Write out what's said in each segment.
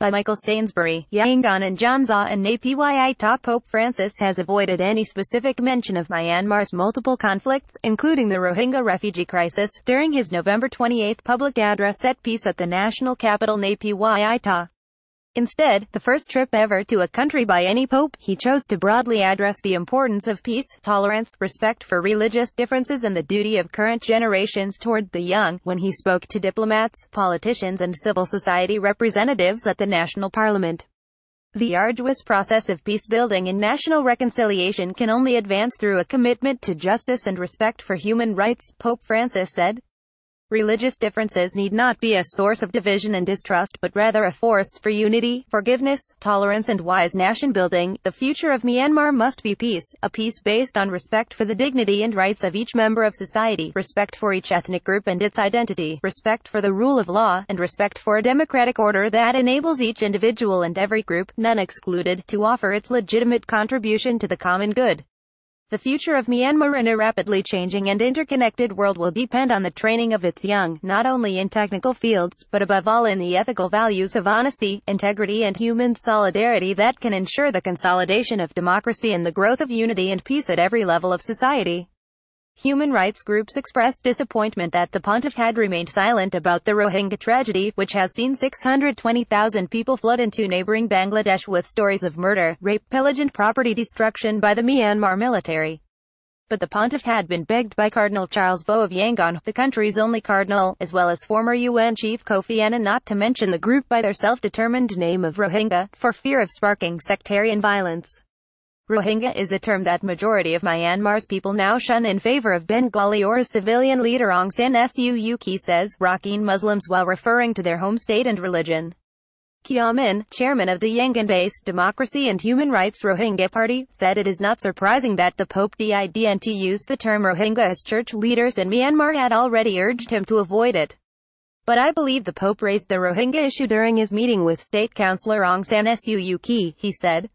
By Michael Sainsbury, Yangon and Zhanzhou and Nay Pyi Taw. Pope Francis has avoided any specific mention of Myanmar's multiple conflicts, including the Rohingya refugee crisis, during his November 28 public address at peace at the national capital Nay Pyi Taw. Instead, the first trip ever to a country by any pope, he chose to broadly address the importance of peace, tolerance, respect for religious differences and the duty of current generations toward the young, when he spoke to diplomats, politicians and civil society representatives at the national parliament. The arduous process of peace-building and national reconciliation can only advance through a commitment to justice and respect for human rights, Pope Francis said. Religious differences need not be a source of division and distrust, but rather a force for unity, forgiveness, tolerance and wise nation-building. The future of Myanmar must be peace, a peace based on respect for the dignity and rights of each member of society, respect for each ethnic group and its identity, respect for the rule of law, and respect for a democratic order that enables each individual and every group, none excluded, to offer its legitimate contribution to the common good. The future of Myanmar in a rapidly changing and interconnected world will depend on the training of its young, not only in technical fields, but above all in the ethical values of honesty, integrity and human solidarity that can ensure the consolidation of democracy and the growth of unity and peace at every level of society. Human rights groups expressed disappointment that the pontiff had remained silent about the Rohingya tragedy, which has seen 620,000 people flood into neighboring Bangladesh with stories of murder, rape, pillage and property destruction by the Myanmar military. But the pontiff had been begged by Cardinal Charles Bo of Yangon, the country's only cardinal, as well as former UN chief Kofi Annan, not to mention the group by their self-determined name of Rohingya, for fear of sparking sectarian violence. Rohingya is a term that majority of Myanmar's people now shun in favor of Bengali or civilian leader Aung San Suu Kyi says, Rakhine Muslims while referring to their home state and religion. Kyaw Min, chairman of the Yangon-based Democracy and Human Rights Rohingya Party, said it is not surprising that the Pope didn't use the term Rohingya as church leaders in Myanmar had already urged him to avoid it. But I believe the Pope raised the Rohingya issue during his meeting with State Councillor Aung San Suu Kyi, he said.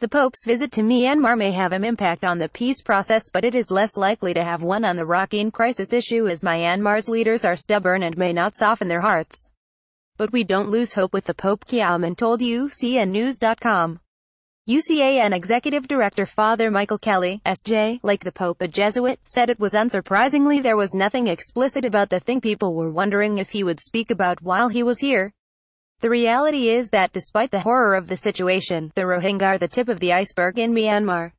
The Pope's visit to Myanmar may have an impact on the peace process, but it is less likely to have one on the Rakhine crisis issue, as Myanmar's leaders are stubborn and may not soften their hearts. But we don't lose hope with the Pope, Kyaw Min told UCNnews.com. UCAN Executive Director Father Michael Kelly, S.J., like the Pope a Jesuit, said it was unsurprisingly there was nothing explicit about the thing people were wondering if he would speak about while he was here. The reality is that despite the horror of the situation, the Rohingya are the tip of the iceberg in Myanmar.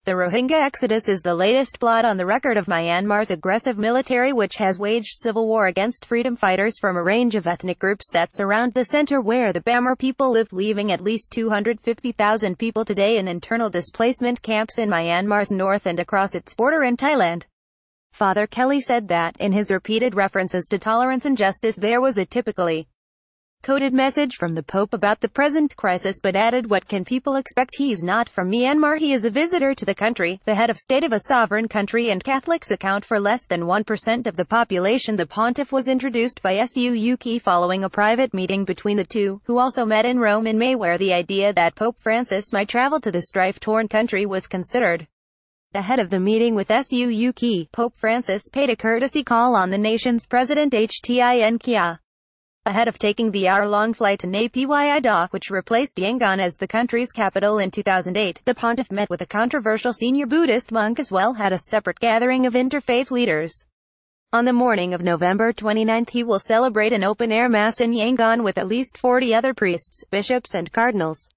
The Rohingya exodus is the latest blot on the record of Myanmar's aggressive military, which has waged civil war against freedom fighters from a range of ethnic groups that surround the center where the Bamar people live, leaving at least 250,000 people today in internal displacement camps in Myanmar's north and across its border in Thailand. Father Kelly said that, in his repeated references to tolerance and justice, there was a typically coded message from the Pope about the present crisis, but added, what can people expect? He's not from Myanmar, he is a visitor to the country, the head of state of a sovereign country, and Catholics account for less than 1% of the population. The pontiff was introduced by Suu Kyi following a private meeting between the two, who also met in Rome in May, where the idea that Pope Francis might travel to the strife-torn country was considered. Ahead of the meeting with Suu Kyi, Pope Francis paid a courtesy call on the nation's president Hin Kyaw. Ahead of taking the hour-long flight to Nay Pyi Taw, which replaced Yangon as the country's capital in 2008, the pontiff met with a controversial senior Buddhist monk as well as a separate gathering of interfaith leaders. On the morning of November 29, he will celebrate an open-air mass in Yangon with at least 40 other priests, bishops and cardinals.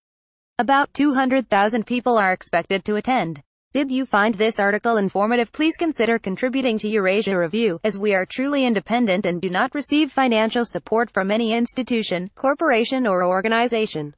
About 200,000 people are expected to attend. Did you find this article informative? Please consider contributing to Eurasia Review, as we are truly independent and do not receive financial support from any institution, corporation or organization.